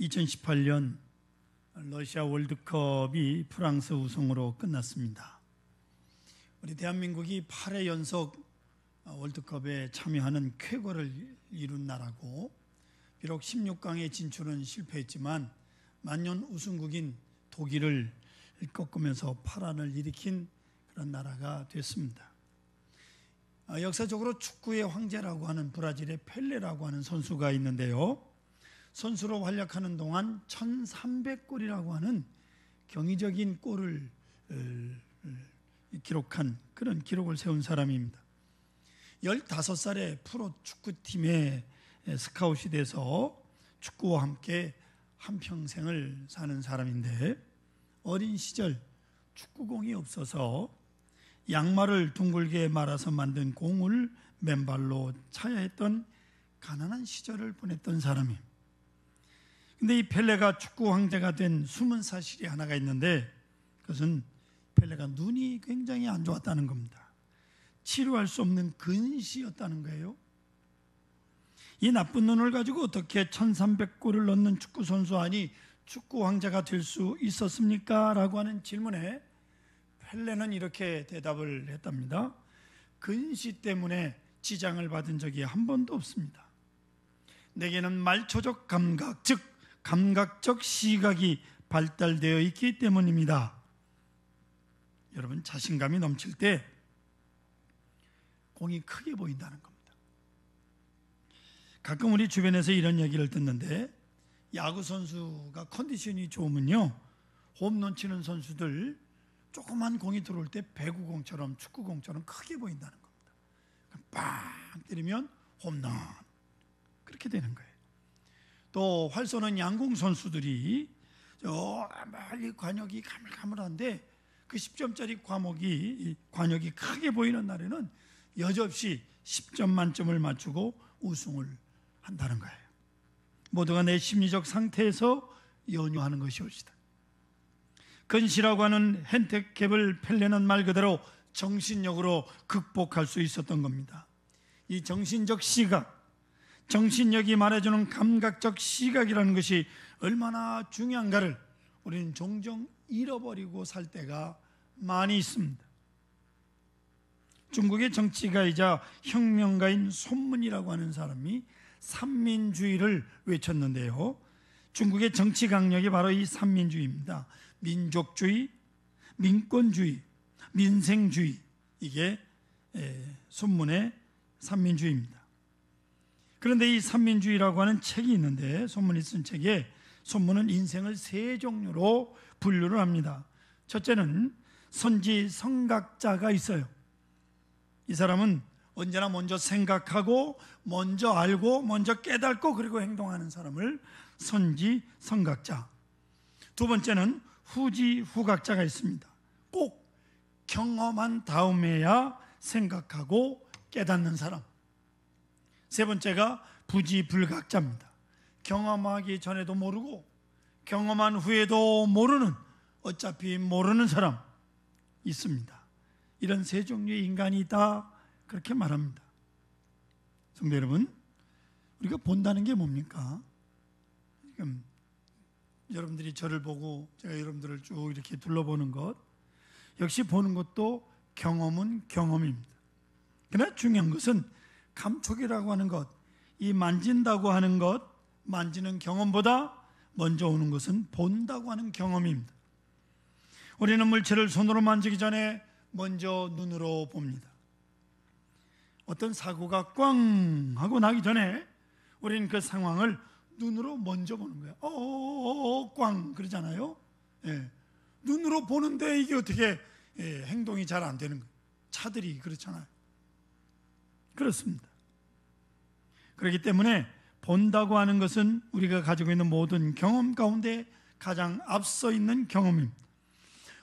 2018년 러시아 월드컵이 프랑스 우승으로 끝났습니다. 우리 대한민국이 8회 연속 월드컵에 참여하는 쾌거를 이룬 나라고, 비록 16강에 진출은 실패했지만 만년 우승국인 독일을 꺾으면서 파란을 일으킨 그런 나라가 됐습니다. 역사적으로 축구의 황제라고 하는 브라질의 펠레라고 하는 선수가 있는데요, 선수로 활약하는 동안 1300골이라고 하는 경이적인 골을 기록한 그런 기록을 세운 사람입니다. 15살에 프로 축구팀에 스카웃이 돼서 축구와 함께 한평생을 사는 사람인데, 어린 시절 축구공이 없어서 양말을 둥글게 말아서 만든 공을 맨발로 차야 했던 가난한 시절을 보냈던 사람입니다. 근데 이 펠레가 축구 황제가 된 숨은 사실이 하나가 있는데, 그것은 펠레가 눈이 굉장히 안 좋았다는 겁니다. 치료할 수 없는 근시였다는 거예요. 이 나쁜 눈을 가지고 어떻게 1300골을 넣는 축구 선수 아니 축구 황제가 될 수 있었습니까? 라고 하는 질문에 펠레는 이렇게 대답을 했답니다. 근시 때문에 지장을 받은 적이 한 번도 없습니다. 내게는 말초적 감각, 즉 감각적 시각이 발달되어 있기 때문입니다. 여러분, 자신감이 넘칠 때 공이 크게 보인다는 겁니다. 가끔 우리 주변에서 이런 얘기를 듣는데, 야구 선수가 컨디션이 좋으면요, 홈런 치는 선수들 조그만 공이 들어올 때 배구공처럼 축구공처럼 크게 보인다는 겁니다. 빵 때리면 홈런, 그렇게 되는 거예요. 또 활 쏘는 양궁 선수들이 저 멀리 관역이 가물가물한데 그 10점짜리 관역이 크게 보이는 날에는 여지없이 10점 만점을 맞추고 우승을 한다는 거예요. 모두가 내 심리적 상태에서 연유하는 것이옵시다. 근시라고 하는 핸디캡을 펠레는 말 그대로 정신력으로 극복할 수 있었던 겁니다. 이 정신적 시각, 정신력이 말해주는 감각적 시각이라는 것이 얼마나 중요한가를 우리는 종종 잃어버리고 살 때가 많이 있습니다. 중국의 정치가이자 혁명가인 손문이라고 하는 사람이 삼민주의를 외쳤는데요, 중국의 정치 강력이 바로 이 삼민주의입니다. 민족주의, 민권주의, 민생주의, 이게 손문의 삼민주의입니다. 그런데 이 삼민주의라고 하는 책이 있는데, 손문이 쓴 책에 손문은 인생을 세 종류로 분류를 합니다. 첫째는 선지성각자가 있어요. 이 사람은 언제나 먼저 생각하고 먼저 알고 먼저 깨닫고 그리고 행동하는 사람을 선지성각자. 두 번째는 후지후각자가 있습니다. 꼭 경험한 다음에야 생각하고 깨닫는 사람. 세 번째가 부지불각자입니다. 경험하기 전에도 모르고 경험한 후에도 모르는, 어차피 모르는 사람 있습니다. 이런 세 종류의 인간이 있다, 그렇게 말합니다. 성도 여러분, 우리가 본다는 게 뭡니까? 지금 여러분들이 저를 보고 제가 여러분들을 쭉 이렇게 둘러보는 것, 역시 보는 것도 경험은 경험입니다. 그러나 중요한 것은 감촉이라고 하는 것, 이 만진다고 하는 것, 만지는 경험보다 먼저 오는 것은 본다고 하는 경험입니다. 우리는 물체를 손으로 만지기 전에 먼저 눈으로 봅니다. 어떤 사고가 꽝 하고 나기 전에 우리는 그 상황을 눈으로 먼저 보는 거예요. 꽝 그러잖아요. 눈으로 보는데 이게 어떻게 행동이 잘 안 되는 거예요. 차들이 그렇잖아요. 그렇습니다. 그렇기 때문에 본다고 하는 것은 우리가 가지고 있는 모든 경험 가운데 가장 앞서 있는 경험입니다.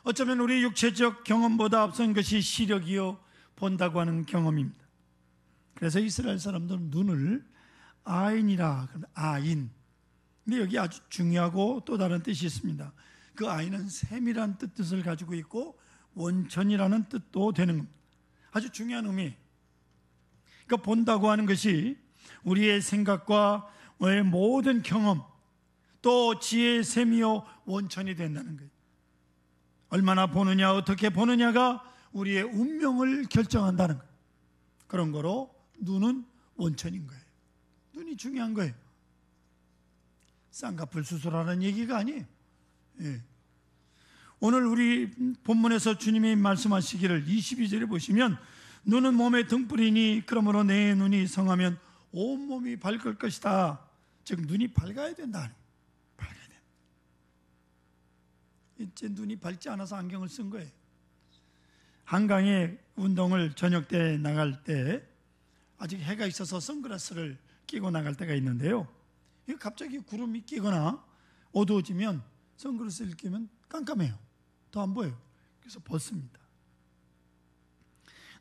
어쩌면 우리 육체적 경험보다 앞선 것이 시력이요, 본다고 하는 경험입니다. 그래서 이스라엘 사람들은 눈을 아인이라, 아인. 근데 여기 아주 중요하고 또 다른 뜻이 있습니다. 그 아인은 샘이라는 뜻을 가지고 있고 원천이라는 뜻도 되는 겁니다. 아주 중요한 의미. 그러니까 본다고 하는 것이 우리의 생각과 우리의 모든 경험, 또 지혜의 샘이요 원천이 된다는 거예요. 얼마나 보느냐, 어떻게 보느냐가 우리의 운명을 결정한다는 거예요. 그런 거로 눈은 원천인 거예요. 눈이 중요한 거예요. 쌍꺼풀 수술하는 얘기가 아니에요. 예. 오늘 우리 본문에서 주님이 말씀하시기를 22절에 보시면 눈은 몸의 등불이니 그러므로 내 눈이 성하면 온몸이 밝을 것이다. 즉 눈이 밝아야 된다. 밝아야 된다. 이제 눈이 밝지 않아서 안경을 쓴 거예요. 한강에 운동을 저녁 때 나갈 때 아직 해가 있어서 선글라스를 끼고 나갈 때가 있는데요. 갑자기 구름이 끼거나 어두워지면 선글라스를 끼면 깜깜해요. 더 안 보여요. 그래서 벗습니다.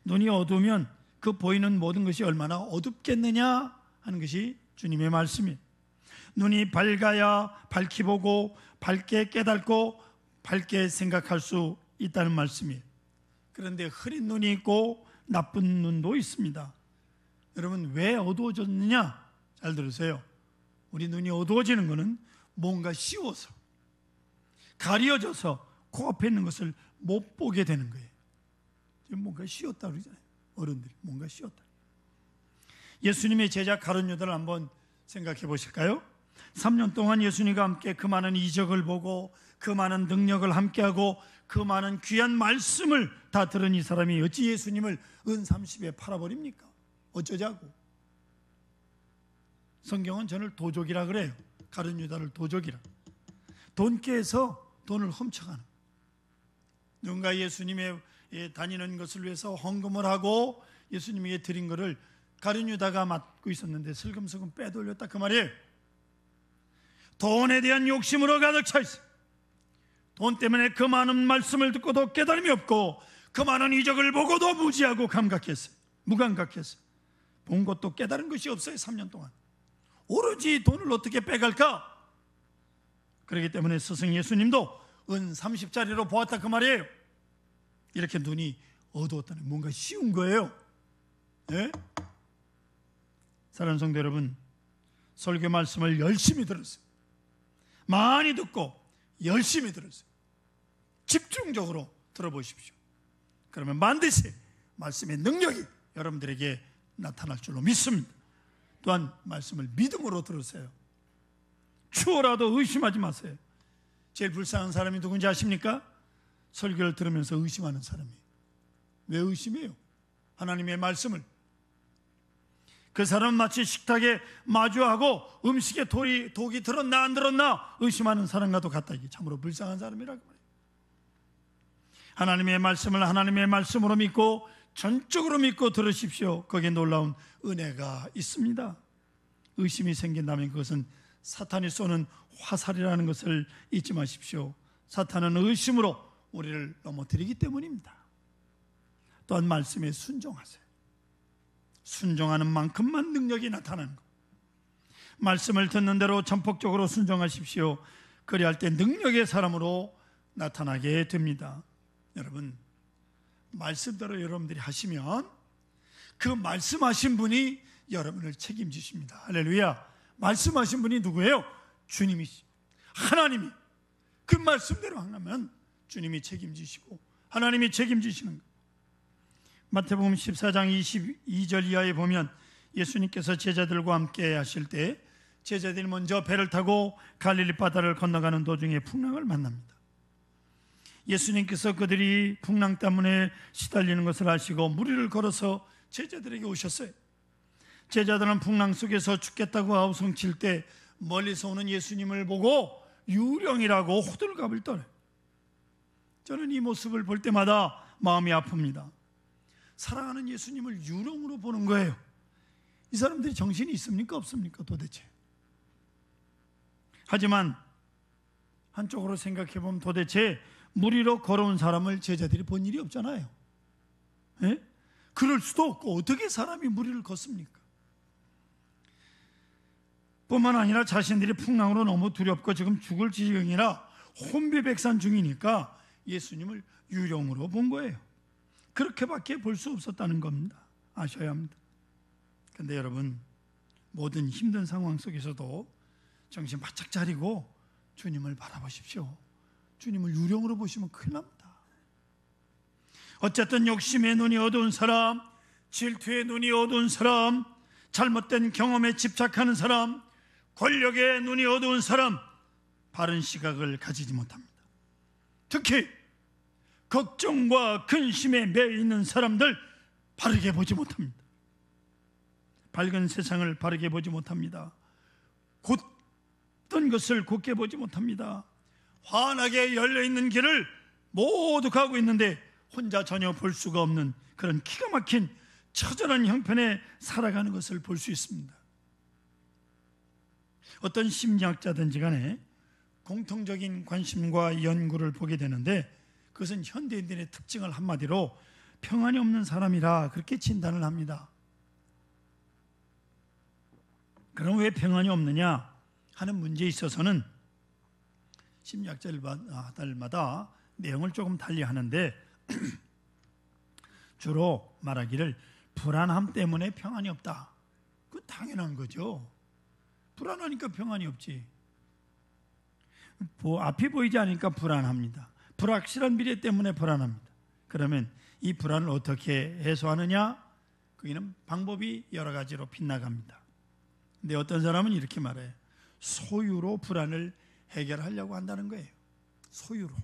눈이 어두우면 그 보이는 모든 것이 얼마나 어둡겠느냐 하는 것이 주님의 말씀이에요. 눈이 밝아야 밝히 보고 밝게 깨닫고 밝게 생각할 수 있다는 말씀이에요. 그런데 흐린 눈이 있고 나쁜 눈도 있습니다. 여러분 왜 어두워졌느냐? 잘 들으세요. 우리 눈이 어두워지는 것은 뭔가 씌워서 가려져서 코앞에 있는 것을 못 보게 되는 거예요. 뭔가 씌웠다 그러잖아요. 어른들이 뭔가 씌웠다. 예수님의 제자 가룟 유다를 한번 생각해 보실까요? 3년 동안 예수님과 함께 그 많은 이적을 보고 그 많은 능력을 함께하고 그 많은 귀한 말씀을 다 들은 이 사람이 어찌 예수님을 은 30에 팔아버립니까? 어쩌자고? 성경은 저를 도적이라 그래요. 가룟 유다를 도적이라. 돈께서 돈을 훔쳐가는. 누군가 예수님의 다니는 것을 위해서 헌금을 하고 예수님에게 드린 것을 가룟 유다가 맡고 있었는데 슬금슬금 빼돌렸다 그 말이에요. 돈에 대한 욕심으로 가득 차 있어요. 돈 때문에 그 많은 말씀을 듣고도 깨달음이 없고 그 많은 이적을 보고도 무지하고 감각했어요. 무감각했어요. 본 것도 깨달은 것이 없어요. 3년 동안 오로지 돈을 어떻게 빼갈까? 그렇기 때문에 스승 예수님도 은 30짜리로 보았다 그 말이에요. 이렇게 눈이 어두웠다는 뭔가 쉬운 거예요. 네? 사랑하는 성도 여러분, 설교 말씀을 열심히 들었어요. 많이 듣고 열심히 들었어요. 집중적으로 들어보십시오. 그러면 반드시 말씀의 능력이 여러분들에게 나타날 줄로 믿습니다. 또한 말씀을 믿음으로 들으세요. 추워라도 의심하지 마세요. 제일 불쌍한 사람이 누군지 아십니까? 설교를 들으면서 의심하는 사람이에요. 왜 의심해요? 하나님의 말씀을. 그 사람은 마치 식탁에 마주하고 음식에 독이 들었나 안 들었나 의심하는 사람과도 같다. 이게 참으로 불쌍한 사람이라고 말해요. 하나님의 말씀을 하나님의 말씀으로 믿고 전적으로 믿고 들으십시오. 거기에 놀라운 은혜가 있습니다. 의심이 생긴다면 그것은 사탄이 쏘는 화살이라는 것을 잊지 마십시오. 사탄은 의심으로 우리를 넘어뜨리기 때문입니다. 또한 말씀에 순종하세요. 순종하는 만큼만 능력이 나타나는 것. 말씀을 듣는 대로 전폭적으로 순종하십시오. 그리할 때 능력의 사람으로 나타나게 됩니다. 여러분, 말씀대로 여러분들이 하시면 그 말씀하신 분이 여러분을 책임지십니다. 할렐루야. 말씀하신 분이 누구예요? 주님이시. 하나님이. 그 말씀대로 하면 주님이 책임지시고 하나님이 책임지시는 거예요. 마태복음 14장 22절 이하에 보면 예수님께서 제자들과 함께 하실 때 제자들이 먼저 배를 타고 갈릴리 바다를 건너가는 도중에 풍랑을 만납니다. 예수님께서 그들이 풍랑 때문에 시달리는 것을 아시고 무리를 걸어서 제자들에게 오셨어요. 제자들은 풍랑 속에서 죽겠다고 아우성칠 때 멀리서 오는 예수님을 보고 유령이라고 호들갑을 떨어요. 저는 이 모습을 볼 때마다 마음이 아픕니다. 사랑하는 예수님을 유령으로 보는 거예요. 이 사람들이 정신이 있습니까? 없습니까? 도대체. 하지만 한쪽으로 생각해 보면 도대체 무리로 걸어온 사람을 제자들이 본 일이 없잖아요. 예? 그럴 수도 없고 어떻게 사람이 무리를 걷습니까? 뿐만 아니라 자신들이 풍랑으로 너무 두렵고 지금 죽을 지경이라 혼비백산 중이니까 예수님을 유령으로 본 거예요. 그렇게밖에 볼 수 없었다는 겁니다. 아셔야 합니다. 그런데 여러분, 모든 힘든 상황 속에서도 정신 바짝 차리고 주님을 바라보십시오. 주님을 유령으로 보시면 큰일 납니다. 어쨌든 욕심의 눈이 어두운 사람, 질투의 눈이 어두운 사람, 잘못된 경험에 집착하는 사람, 권력의 눈이 어두운 사람, 바른 시각을 가지지 못합니다. 특히 걱정과 근심에 매여 있는 사람들 바르게 보지 못합니다. 밝은 세상을 바르게 보지 못합니다. 곧던 것을 곧게 보지 못합니다. 환하게 열려있는 길을 모두 가고 있는데 혼자 전혀 볼 수가 없는 그런 기가 막힌 처절한 형편에 살아가는 것을 볼 수 있습니다. 어떤 심리학자든지 간에 공통적인 관심과 연구를 보게 되는데 그것은 현대인들의 특징을 한마디로 평안이 없는 사람이라 그렇게 진단을 합니다. 그럼 왜 평안이 없느냐 하는 문제에 있어서는 심리학자들마다 내용을 조금 달리 하는데 주로 말하기를 불안함 때문에 평안이 없다. 그건 당연한 거죠. 불안하니까 평안이 없지. 앞이 보이지 않으니까 불안합니다. 불확실한 미래 때문에 불안합니다. 그러면 이 불안을 어떻게 해소하느냐? 거기는 방법이 여러 가지로 빗나갑니다. 근데 어떤 사람은 이렇게 말해요. 소유로 불안을 해결하려고 한다는 거예요. 소유로.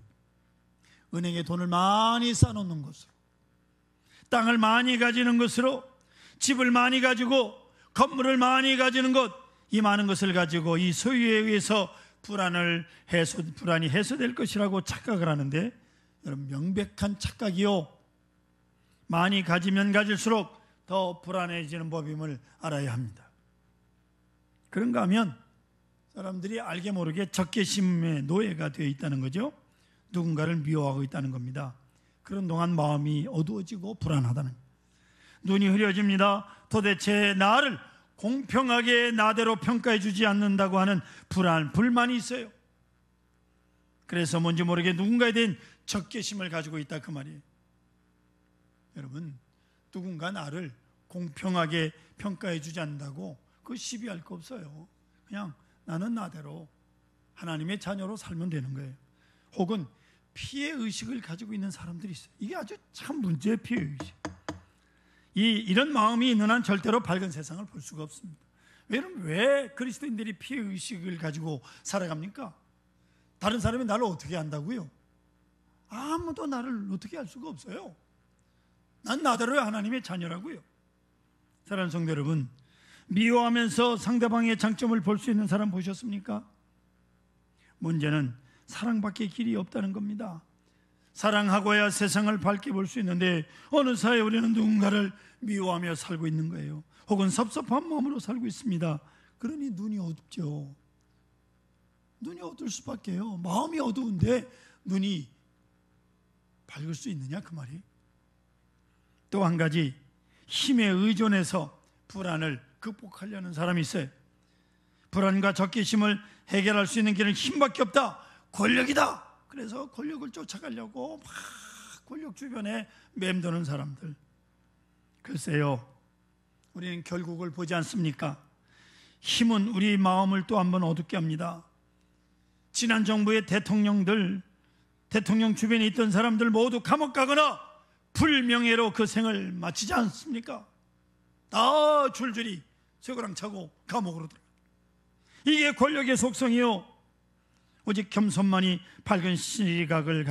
은행에 돈을 많이 쌓아놓는 것으로, 땅을 많이 가지는 것으로, 집을 많이 가지고 건물을 많이 가지는 것, 이 많은 것을 가지고 이 소유에 의해서 불안이 해소될 것이라고 착각을 하는데, 여러분, 명백한 착각이요. 많이 가지면 가질수록 더 불안해지는 법임을 알아야 합니다. 그런가 하면 사람들이 알게 모르게 적개심의 노예가 되어 있다는 거죠. 누군가를 미워하고 있다는 겁니다. 그런 동안 마음이 어두워지고 불안하다는 거예요. 눈이 흐려집니다. 도대체 나를 공평하게 나대로 평가해 주지 않는다고 하는 불만이 있어요. 그래서 뭔지 모르게 누군가에 대한 적개심을 가지고 있다 그 말이에요. 여러분, 누군가 나를 공평하게 평가해 주지 않는다고 그 시비할 거 없어요. 그냥 나는 나대로 하나님의 자녀로 살면 되는 거예요. 혹은 피해의식을 가지고 있는 사람들이 있어요. 이게 아주 참 문제예요. 피해의식. 이런 마음이 있는 한 절대로 밝은 세상을 볼 수가 없습니다. 왜 그리스도인들이 피해의식을 가지고 살아갑니까? 다른 사람이 나를 어떻게 안다고요? 아무도 나를 어떻게 알 수가 없어요. 난 나대로의 하나님의 자녀라고요. 사랑하는 성도 여러분, 미워하면서 상대방의 장점을 볼 수 있는 사람 보셨습니까? 문제는 사랑밖에 길이 없다는 겁니다. 사랑하고야 세상을 밝게 볼 수 있는데 어느 사이에 우리는 누군가를 미워하며 살고 있는 거예요. 혹은 섭섭한 마음으로 살고 있습니다. 그러니 눈이 어둡죠. 눈이 어두울 수밖에요. 마음이 어두운데 눈이 밝을 수 있느냐 그 말이. 또 한 가지, 힘에 의존해서 불안을 극복하려는 사람이 있어요. 불안과 적개심을 해결할 수 있는 길은 힘밖에 없다. 권력이다. 그래서 권력을 쫓아가려고 막 권력 주변에 맴도는 사람들. 글쎄요, 우리는 결국을 보지 않습니까? 힘은 우리 마음을 또 한번 어둡게 합니다. 지난 정부의 대통령 주변에 있던 사람들 모두 감옥 가거나 불명예로 그 생을 마치지 않습니까? 다 줄줄이 쇠고랑 차고 감옥으로 들어가. 이게 권력의 속성이요. 오직 겸손만이 밝은 시각을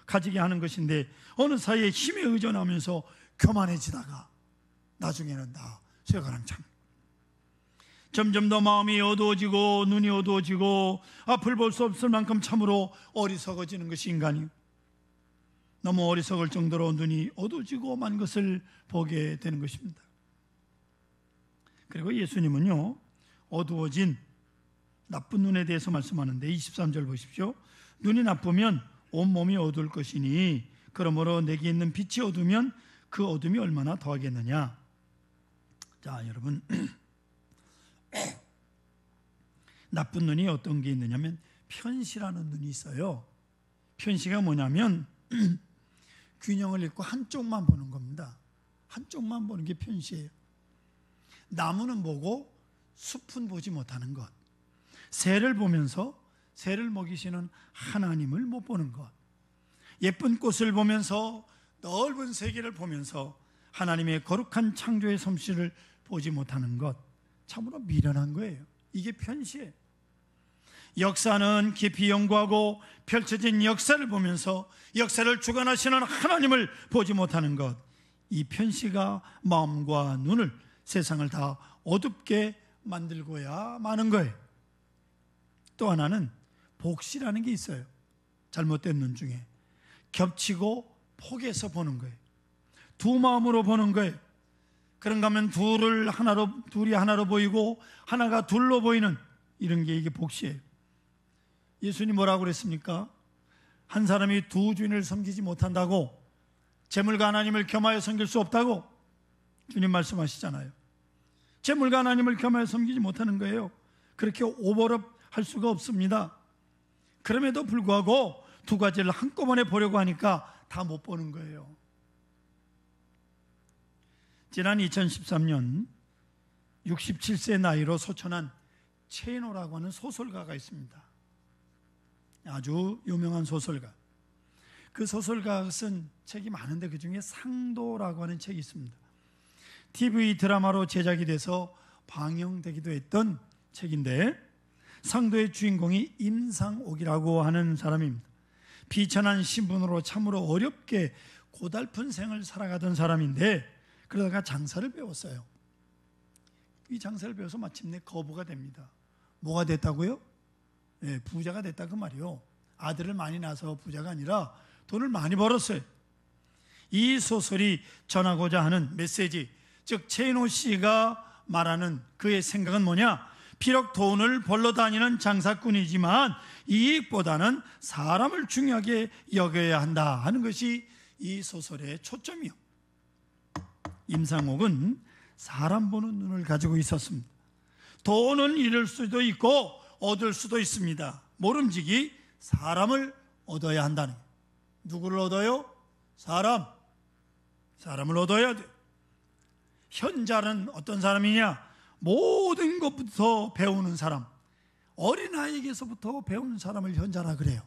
가지게 하는 것인데 어느 사이에 힘에 의존하면서 교만해지다가 나중에는 다 쇠고랑 창. 점점 더 마음이 어두워지고 눈이 어두워지고 앞을 볼 수 없을 만큼 참으로 어리석어지는 것이 인간이요. 너무 어리석을 정도로 눈이 어두워지고 만 것을 보게 되는 것입니다. 그리고 예수님은요, 어두워진 나쁜 눈에 대해서 말씀하는데 23절 보십시오. 눈이 나쁘면 온몸이 어두울 것이니 그러므로 내게 있는 빛이 어두면 그 어둠이 얼마나 더하겠느냐. 자, 여러분, 나쁜 눈이 어떤 게 있느냐면 편시라는 눈이 있어요. 편시가 뭐냐면 균형을 잃고 한쪽만 보는 겁니다. 한쪽만 보는 게 편시예요. 나무는 보고 숲은 보지 못하는 것, 새를 보면서 새를 먹이시는 하나님을 못 보는 것, 예쁜 꽃을 보면서 넓은 세계를 보면서 하나님의 거룩한 창조의 솜씨를 보지 못하는 것, 참으로 미련한 거예요. 이게 편시예요. 역사는 깊이 연구하고 펼쳐진 역사를 보면서 역사를 주관하시는 하나님을 보지 못하는 것, 이 편시가 마음과 눈을, 세상을 다 어둡게 만들고야 마는 거예요. 또 하나는 복시라는 게 있어요. 잘못된 눈 중에 겹치고 포개서 보는 거예요. 두 마음으로 보는 거예요. 그런가 하면 둘이 하나로 보이고 하나가 둘로 보이는 이런 게 이게 복시예요. 예수님 뭐라고 그랬습니까? 한 사람이 두 주인을 섬기지 못한다고, 재물과 하나님을 겸하여 섬길 수 없다고 주님 말씀하시잖아요. 재물과 하나님을 겸하여 섬기지 못하는 거예요. 그렇게 오버랩 할 수가 없습니다. 그럼에도 불구하고 두 가지를 한꺼번에 보려고 하니까 다 못 보는 거예요. 지난 2013년 67세 나이로 소천한 체이노라고 하는 소설가가 있습니다. 아주 유명한 소설가. 그 소설가가 쓴 책이 많은데 그 중에 상도라고 하는 책이 있습니다. TV 드라마로 제작이 돼서 방영되기도 했던 책인데, 상도의 주인공이 임상옥이라고 하는 사람입니다. 비천한 신분으로 참으로 어렵게 고달픈 생을 살아가던 사람인데, 그러다가 장사를 배웠어요. 이 장사를 배워서 마침내 거부가 됩니다. 뭐가 됐다고요? 네, 부자가 됐다 그 말이요. 아들을 많이 낳아서 부자가 아니라 돈을 많이 벌었어요. 이 소설이 전하고자 하는 메시지, 즉 체이노 씨가 말하는 그의 생각은 뭐냐? 비록 돈을 벌러 다니는 장사꾼이지만 이익보다는 사람을 중요하게 여겨야 한다 하는 것이 이 소설의 초점이요. 임상옥은 사람 보는 눈을 가지고 있었습니다. 돈은 잃을 수도 있고 얻을 수도 있습니다. 모름지기 사람을 얻어야 한다는 거예요. 누구를 얻어요? 사람을 얻어야 돼요. 현자는 어떤 사람이냐? 모든 것부터 배우는 사람, 어린아이에게서부터 배우는 사람을 현자라 그래요.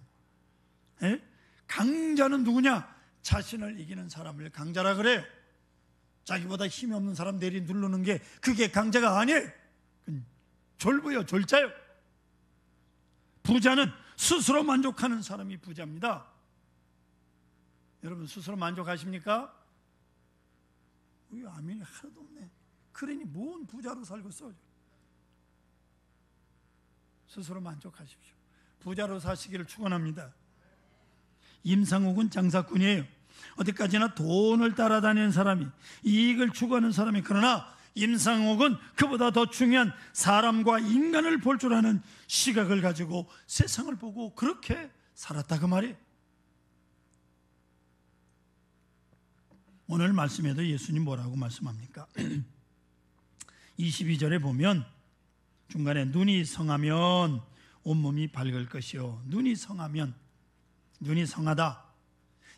에? 강자는 누구냐? 자신을 이기는 사람을 강자라 그래요. 자기보다 힘이 없는 사람 내리 누르는 게 그게 강자가 아니에요. 졸부요, 졸자요. 부자는 스스로 만족하는 사람이 부자입니다. 여러분 스스로 만족하십니까? 아멘이 하나도 없네. 그러니 뭔 부자로 살겠어. 스스로 만족하십시오. 부자로 사시기를 축원합니다. 임상옥은 장사꾼이에요. 어디까지나 돈을 따라다니는 사람이, 이익을 추구하는 사람이, 그러나 임상옥은 그보다 더 중요한 사람과 인간을 볼 줄 아는 시각을 가지고 세상을 보고 그렇게 살았다 그 말이에요. 오늘 말씀에도 예수님 뭐라고 말씀합니까? 22절에 보면 중간에 눈이 성하면 온몸이 밝을 것이요. 눈이 성하면, 눈이 성하다,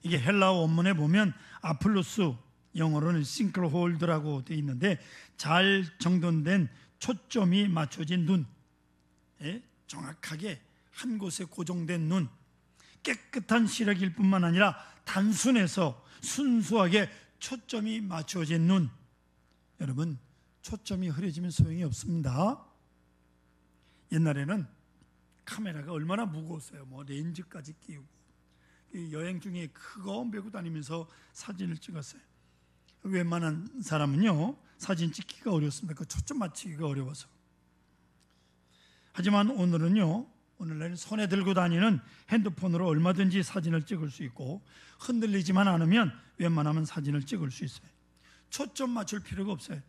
이게 헬라어 원문에 보면 아플루스, 영어로는 싱크홀드라고 되어 있는데 잘 정돈된 초점이 맞춰진 눈, 정확하게 한 곳에 고정된 눈, 깨끗한 시력일 뿐만 아니라 단순해서 순수하게 초점이 맞춰진 눈. 여러분 초점이 흐려지면 소용이 없습니다. 옛날에는 카메라가 얼마나 무거웠어요. 뭐 렌즈까지 끼우고 여행 중에 그거 메고 다니면서 사진을 찍었어요. 웬만한 사람은요 사진 찍기가 어렵습니다. 그 초점 맞추기가 어려워서. 하지만 오늘날은 손에 들고 다니는 핸드폰으로 얼마든지 사진을 찍을 수 있고 흔들리지만 않으면 웬만하면 사진을 찍을 수 있어요. 초점 맞출 필요가 없어요.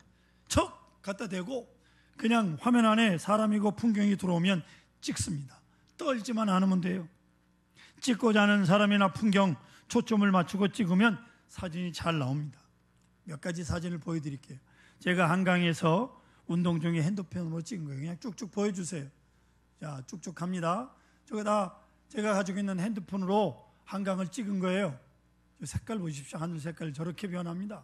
척 갖다 대고 그냥 화면 안에 사람이고 풍경이 들어오면 찍습니다. 떨지만 않으면 돼요. 찍고자 하는 사람이나 풍경 초점을 맞추고 찍으면 사진이 잘 나옵니다. 몇 가지 사진을 보여드릴게요. 제가 한강에서 운동 중에 핸드폰으로 찍은 거예요. 그냥 쭉쭉 보여주세요. 자, 쭉쭉 갑니다. 저거 다 제가 가지고 있는 핸드폰으로 한강을 찍은 거예요. 색깔 보십시오. 하늘 색깔 저렇게 변합니다.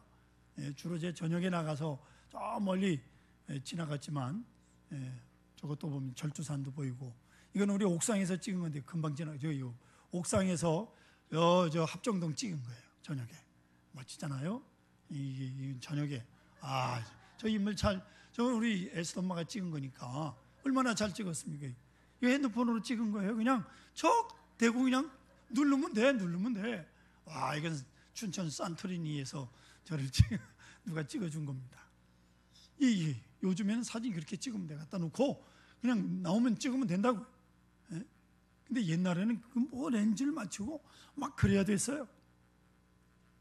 주로 제 저녁에 나가서 저 멀리 지나갔지만 저것도 보면 절두산도 보이고, 이건 우리 옥상에서 찍은 건데 금방 지나가죠. 옥상에서 저 합정동 찍은 거예요. 저녁에 멋지잖아요. 이 저녁에 저 인물 저 우리 에스더 엄마가 찍은 거니까 얼마나 잘 찍었습니까? 이 핸드폰으로 찍은 거예요. 그냥 저 대고 그냥 누르면 돼. 와, 이건 춘천 산토리니에서 저를 누가 찍어준 겁니다. 요즘에는 사진 그렇게 찍으면 돼. 갖다 놓고 그냥 나오면 찍으면 된다고요. 예? 근데 옛날에는 뭐 렌즈를 맞추고 막 그래야 됐어요.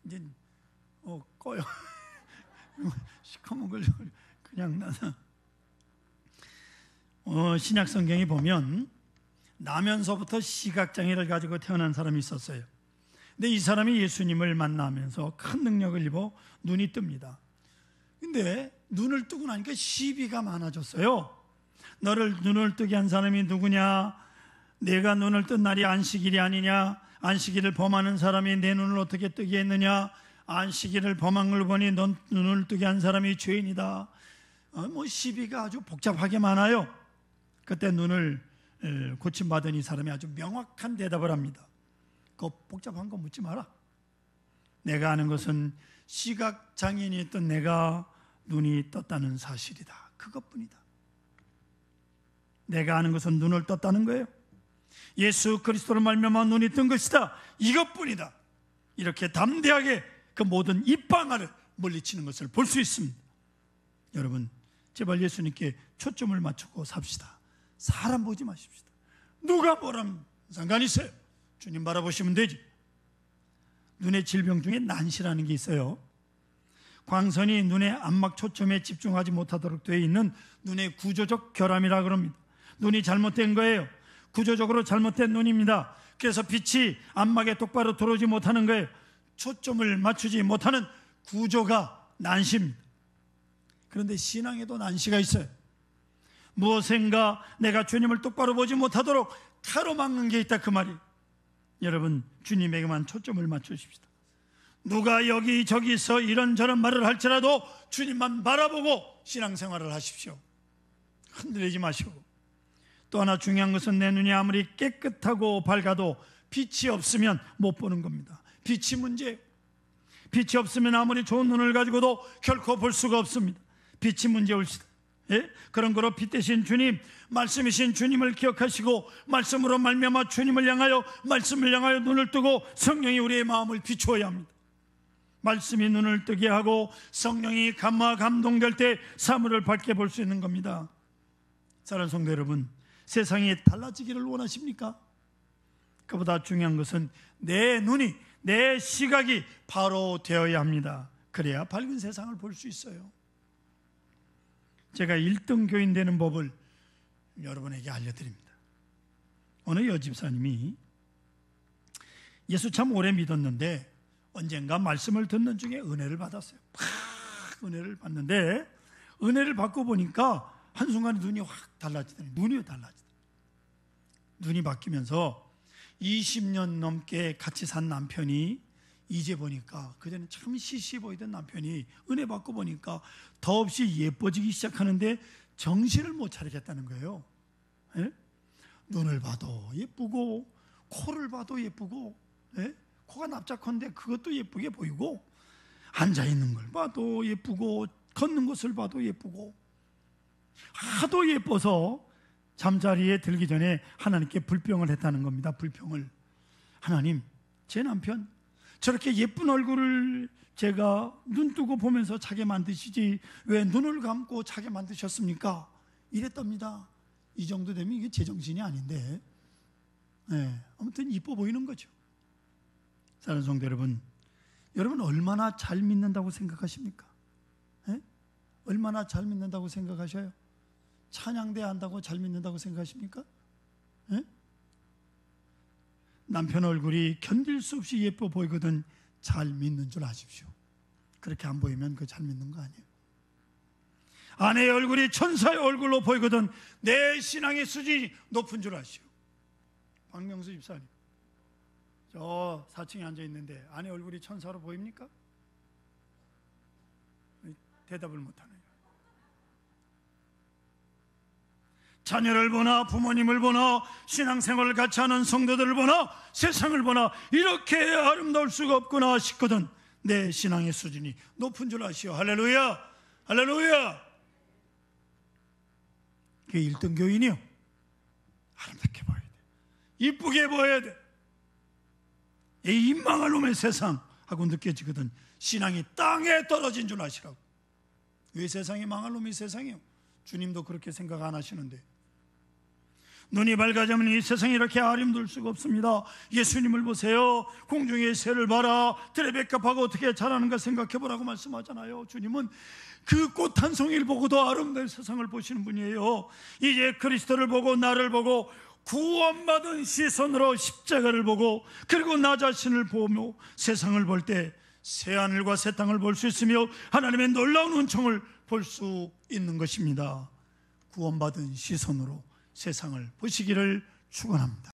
이제 꺼요. 시커먼 걸 그냥 나서. 신약 성경에 보면 나면서부터 시각장애를 가지고 태어난 사람이 있었어요. 근데 이 사람이 예수님을 만나면서 큰 능력을 입어 눈이 뜹니다. 근데 눈을 뜨고 나니까 시비가 많아졌어요. 너를 눈을 뜨게 한 사람이 누구냐? 내가 눈을 뜬 날이 안식일이 아니냐? 안식일을 범하는 사람이 내 눈을 어떻게 뜨게 했느냐? 안식일을 범한 걸 보니 넌 눈을 뜨게 한 사람이 죄인이다. 시비가 아주 복잡하게 많아요. 그때 눈을 고침받은 이 사람이 아주 명확한 대답을 합니다. 그 복잡한 거 묻지 마라. 내가 아는 것은 시각장애인이었던 내가 눈이 떴다는 사실이다. 그것뿐이다. 내가 아는 것은 눈을 떴다는 거예요. 예수 그리스도로 말미암아 눈이 뜬 것이다. 이것뿐이다. 이렇게 담대하게 그 모든 입방아를 물리치는 것을 볼 수 있습니다. 여러분, 제발 예수님께 초점을 맞추고 삽시다. 사람 보지 마십시다. 누가 뭐라면 상관이 있어요. 주님 바라보시면 되지. 눈의 질병 중에 난시라는 게 있어요. 광선이 눈의 안막 초점에 집중하지 못하도록 되어 있는 눈의 구조적 결함이라 그럽니다. 눈이 잘못된 거예요. 구조적으로 잘못된 눈입니다. 그래서 빛이 안막에 똑바로 들어오지 못하는 거예요. 초점을 맞추지 못하는 구조가 난시입니다. 그런데 신앙에도 난시가 있어요. 무엇인가 내가 주님을 똑바로 보지 못하도록 가로막는 게 있다, 그 말이에요. 여러분, 주님에게만 초점을 맞추십시다. 누가 여기저기서 이런저런 말을 할지라도 주님만 바라보고 신앙생활을 하십시오. 흔들리지 마시고. 또 하나 중요한 것은 내 눈이 아무리 깨끗하고 밝아도 빛이 없으면 못 보는 겁니다. 빛이 문제예요. 빛이 없으면 아무리 좋은 눈을 가지고도 결코 볼 수가 없습니다. 빛이 문제일시다. 예? 그런 거로 빛 대신 주님, 말씀이신 주님을 기억하시고 말씀으로 말미암아 주님을 향하여, 말씀을 향하여 눈을 뜨고 성령이 우리의 마음을 비추어야 합니다. 말씀이 눈을 뜨게 하고 성령이 감동될 때 사물을 밝게 볼 수 있는 겁니다. 사랑하는 성도 여러분, 세상이 달라지기를 원하십니까? 그보다 중요한 것은 내 눈이, 내 시각이 바로 되어야 합니다. 그래야 밝은 세상을 볼 수 있어요. 제가 1등 교인 되는 법을 여러분에게 알려드립니다. 어느 여집사님이 예수 참 오래 믿었는데 언젠가 말씀을 듣는 중에 은혜를 받았어요. 은혜를 받는데, 은혜를 받고 보니까 한순간에 눈이 확 달라지더니, 눈이 바뀌면서 20년 넘게 같이 산 남편이 이제 보니까, 그전에 참 시시해 보이던 남편이 은혜 받고 보니까 더없이 예뻐지기 시작하는데 정신을 못 차리겠다는 거예요. 예? 눈을 봐도 예쁘고, 코를 봐도 예쁘고, 예? 코가 납작한데 그것도 예쁘게 보이고, 앉아있는 걸 봐도 예쁘고, 걷는 것을 봐도 예쁘고, 하도 예뻐서 잠자리에 들기 전에 하나님께 불평을 했다는 겁니다. 불평을. 하나님, 제 남편 저렇게 예쁜 얼굴을 제가 눈 뜨고 보면서 자게 만드시지 왜 눈을 감고 자게 만드셨습니까? 이랬답니다. 이 정도 되면 이게 제정신이 아닌데, 네, 아무튼 이뻐 보이는 거죠. 사랑하는 성도 여러분, 여러분 얼마나 잘 믿는다고 생각하십니까? 네? 얼마나 잘 믿는다고 생각하셔요? 찬양대 한다고 잘 믿는다고 생각하십니까? 네? 남편 얼굴이 견딜 수 없이 예뻐 보이거든 잘 믿는 줄 아십시오. 그렇게 안 보이면 그 잘 믿는 거 아니에요. 아내의 얼굴이 천사의 얼굴로 보이거든 내 신앙의 수준이 높은 줄 아시오. 박명수 집사님, 저 4층에 앉아 있는데 아내 얼굴이 천사로 보입니까? 대답을 못하네요. 자녀를 보나 부모님을 보나 신앙생활을 같이 하는 성도들을 보나 세상을 보나 이렇게 아름다울 수가 없구나 싶거든 내 신앙의 수준이 높은 줄 아시오. 할렐루야, 할렐루야. 그 1등 교인이요, 아름답게 보여야 돼, 이쁘게 보여야 돼. 이 망할 놈의 세상 하고 느껴지거든 신앙이 땅에 떨어진 줄 아시라고. 왜 세상이 망할 놈의 세상이요? 주님도 그렇게 생각 안 하시는데. 눈이 밝아지면 이 세상이 이렇게 아름다울 수가 없습니다. 예수님을 보세요. 공중의 새를 봐라. 드레베카파가 어떻게 자라는가 생각해보라고 말씀하잖아요. 주님은 그 꽃 한 송이를 보고도 아름다운 세상을 보시는 분이에요. 이제 그리스도를 보고 나를 보고 구원받은 시선으로 십자가를 보고 그리고 나 자신을 보며 세상을 볼 때 새하늘과 새 땅을 볼 수 있으며 하나님의 놀라운 은총을 볼 수 있는 것입니다. 구원받은 시선으로 세상을 보시기를 축원합니다.